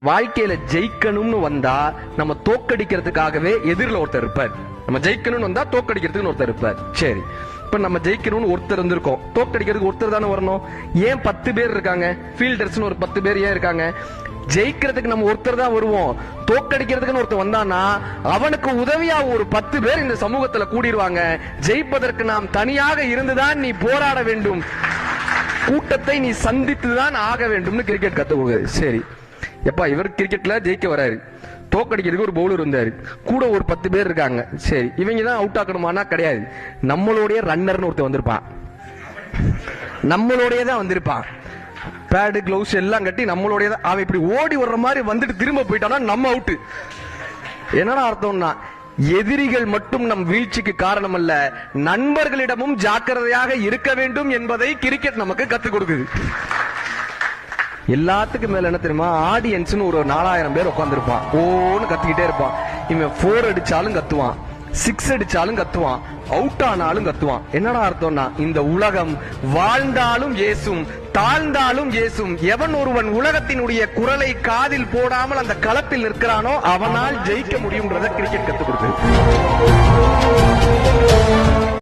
வாழ்க்கையில ஜெயிக்கணும்னு வந்தா நம்ம தோக்கடிக்கிறதுக்காகவே எதிரில் ஒருத்தர் இருப்பார். நம்ம ஜெயிக்கணும்னு வந்தா தோக்கடிக்கிறதுக்கு ஒருத்தர் இருப்பார். சரி, இப்ப நம்ம ஜெயிக்கணும்னு ஒருத்தர் இருந்திருக்கோம், தோக்கடிக்கிறதுக்கு ஒருத்தர் தானே வரணும். ஏன் 10 பேர் இருக்காங்க? ஃபீல்டர்ஸ் ஒரு 10 பேர் ஏன் இருக்காங்க? ஜெயிக்கிறதுக்கு நம்ம ஒருத்தர் தான் வருவோம், தோக்கடிக்கிறதுக்குன்னு ஒருத்தர் வந்தானா அவனுக்கு உதவியா ஒரு 10 பேர் இந்த சமூகத்துல கூடிடுவாங்க. ஜெயிப்பதற்கு நாம் தனியாக இருந்துதான் நீ போராட வேண்டும், கூட்டத்தை நீ சந்தித்துதான் ஆக வேண்டும்னு கிரிக்கெட் கத்து கொடுக்குது. சரி, எப்பா இவர் கிரிக்கெட்ல ஜெயிக்க வராரு, தோக்கடிக்கிறதுக்கு ஒரு பவுலர் வந்தாரு, கூட ஒரு 10 பேர் இருக்காங்க. சரி, இவங்க தான் அவுட் ஆக்கணுமானா கிடையாது, நம்மளுடைய ரன்னர்னு ஒருத்தர் வந்திருப்பான், நம்மளுடைய தான் வந்திருப்பான், பேடு கிளவுஸ் எல்லாம் கட்டி நம்மளுடைய தான். அவன் இப்படி ஓடி வர்ற மாதிரி வந்துட்டு திரும்ப போயிட்டானா நம்ம அவுட்டு. என்னடா அர்த்தம்னா, எதிரிகள் மட்டும் நம் வீழ்ச்சிக்கு காரணம் அல்ல, நண்பர்களிடமும் ஜாக்கிரதையாக இருக்க வேண்டும் என்பதை கிரிக்கெட் நமக்கு கத்துக் கொடுக்குது. எல்லாத்துக்கும் மேல என்ன தெரியுமா, ஆடியன்ஸ் ஒரு 4000 பேர் உட்கார்ந்துருப்பான், ஓன்னு கத்திக்கிட்டே இருப்பான். இவன் 4 அடிச்சாலும் கத்துவான், 6 அடிச்சாலும் கத்துவான், அவுட் ஆனாலும் கத்துவான். என்னடா அர்த்தம்னா, இந்த உலகம் வாழ்ந்தாலும் ஏசும் தாழ்ந்தாலும் ஏசும். எவன் ஒருவன் உலகத்தினுடைய குரலை காதில் போடாமல் அந்த களத்தில் நிற்கிறானோ அவனால் ஜெயிக்க முடியும்ன்றத கிரிக்கெட் கத்துக் கொடுக்குது.